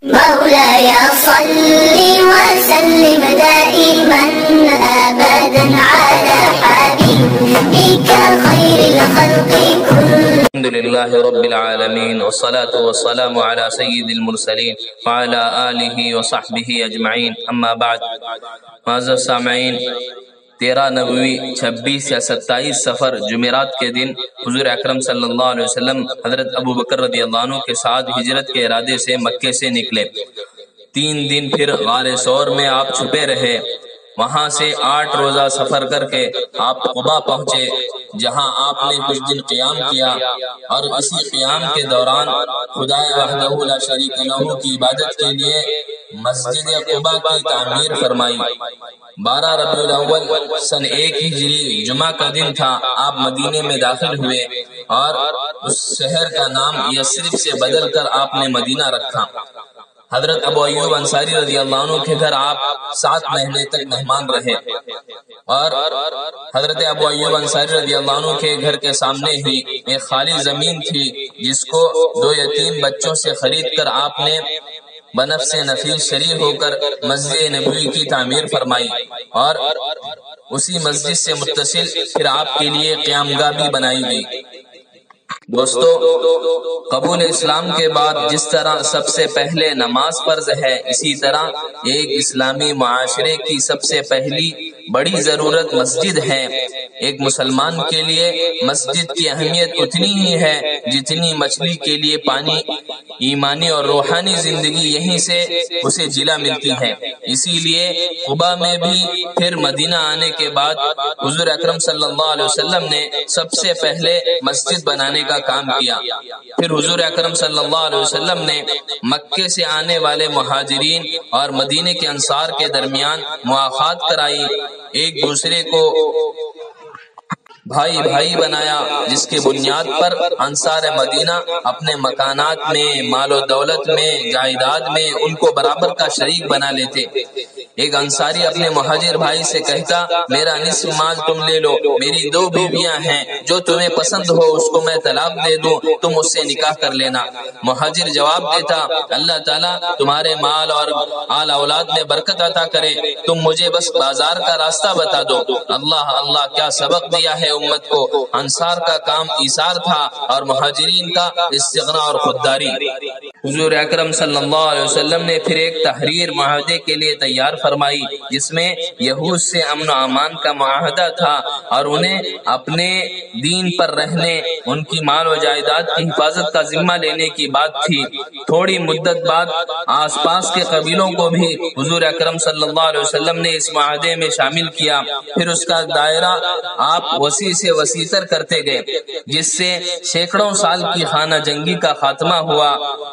مولاي صل وسلم دائما أبدا على حبيبك خير الخلق كلهم. الحمد لله رب العالمين والصلاة والسلام على سيد المرسلين وعلى آله وصحبه أجمعين. اما بعد. معزز سامعین، 13 نبوی 26 یا 27 سفر جمعرات کے دن حضور اکرم صلی اللہ علیہ وسلم حضرت ابو بکر رضی اللہ عنہ کے ساتھ ہجرت کے ارادے سے مکے سے نکلے. 3 دن پھر غار ثور میں آپ چھپے رہے. وہاں سے 8 روزہ سفر کر کے آپ قبا پہنچے، جہاں آپ نے کچھ دن قیام کیا، اور اسی قیام کے دوران خدا وحدہ لا شریک لہ کی عبادت کے لیے مسجد قبا کی تعمیر فرمائی. 12 ربیع الاول سن 1 ہجری جمعہ کا دن تھا. آپ مدینے میں داخل ہوئے اور اس شہر کا نام یثرب سے بدل کر آپ نے مدینہ رکھا. حضرت ابو ایوب انصاری رضی اللہ عنہ کے گھر آپ 7 مہینے تک مہمان رہے، اور حضرت ابو ایوب انصاری رضی اللہ عنہ کے گھر کے سامنے ہی ایک خالی زمین تھی، جس کو 2 یتیم بچوں سے خرید کر آپ نے بنفس نفیس شریک ہو کر مسجد نبوی کی تعمیر فرمائی، اور اسی مسجد سے متصل پھر آپ کے لیے قیام گاہ بھی بنائی گئی. دوستو، قبول اسلام کے بعد جس طرح سب سے پہلے نماز فرض ہے، اسی طرح ایک اسلامی معاشرے کی سب سے پہلی بڑی ضرورت مسجد ہے. ایک مسلمان کے لیے مسجد کی اہمیت اتنی ہی ہے جتنی مچھلی کے لیے پانی. ایمانی اور روحانی زندگی یہیں سے اسے جلا ملتی ہے. اسی لیے قبا میں بھی پھر مدینہ آنے کے بعد حضور اکرم صلی اللہ علیہ وسلم نے سب سے پہلے مسجد بنانے کا کام کیا. پھر حضور اکرم صلی اللہ علیہ وسلم نے مکے سے آنے والے مہاجرین اور مدینے کے انصار کے درمیان مواخات کرائی، ایک دوسرے کو بھائی بھائی بنایا، جس کے بنیاد پر انصار مدینہ اپنے مکانات میں، مال و دولت میں، جائیداد میں ان کو برابر کا شریک بنا لیتے. ایک انصاری اپنے مہاجر بھائی سے کہتا، میرا نصف مال تم لے لو، میری 2 بیویاں ہیں، جو تمہیں پسند ہو اس کو میں طلاق دے دوں، تم اس سے نکاح کر لینا. مہاجر جواب دیتا، اللہ تعالیٰ تمہارے مال اور آل اولاد میں برکت عطا کرے، تم مجھے بس بازار کا راستہ بتا دو. اللہ اللہ، کیا سبق دیا ہے امت کو. انصار کا کام ایثار تھا اور مہاجرین کا استغنا اور خودداری. حضور اکرم صلی اللہ علیہ وسلم نے پھر ایک تحریر معاہدے کے لیے تیار فرمائی، جس میں یہود سے امن و امان کا معاہدہ تھا اور انہیں اپنے دین پر رہنے، ان کی مال و جائیداد کی حفاظت کا ذمہ لینے کی بات تھی. تھوڑی مدت بعد آس پاس کے قبیلوں کو بھی حضور اکرم صلی اللہ علیہ وسلم نے اس معاہدے میں شامل کیا. پھر اس کا دائرہ آپ وسیع سے وسیع تر کرتے گئے، جس سے سینکڑوں سال کی خانہ جنگی کا خاتمہ ہوا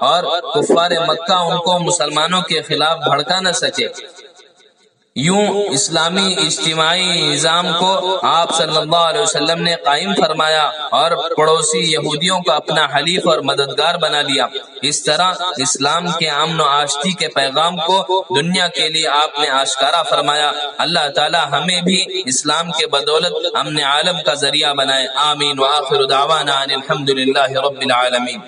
اور کفار مکہ ان کو مسلمانوں کے خلاف بھڑکا نہ سکے. یوں اسلامی اجتماعی نظام کو آپ صلی اللہ علیہ وسلم نے قائم فرمایا اور پڑوسی یہودیوں کا اپنا حلیف اور مددگار بنا لیا. اس طرح اسلام کے امن و آشتی کے پیغام کو دنیا کے لیے آپ نے آشکارا فرمایا. اللہ تعالی ہمیں بھی اسلام کے بدولت امن عالم کا ذریعہ بنائے. آمین. وآخر دعوانا ان الحمد للہ رب العالمین.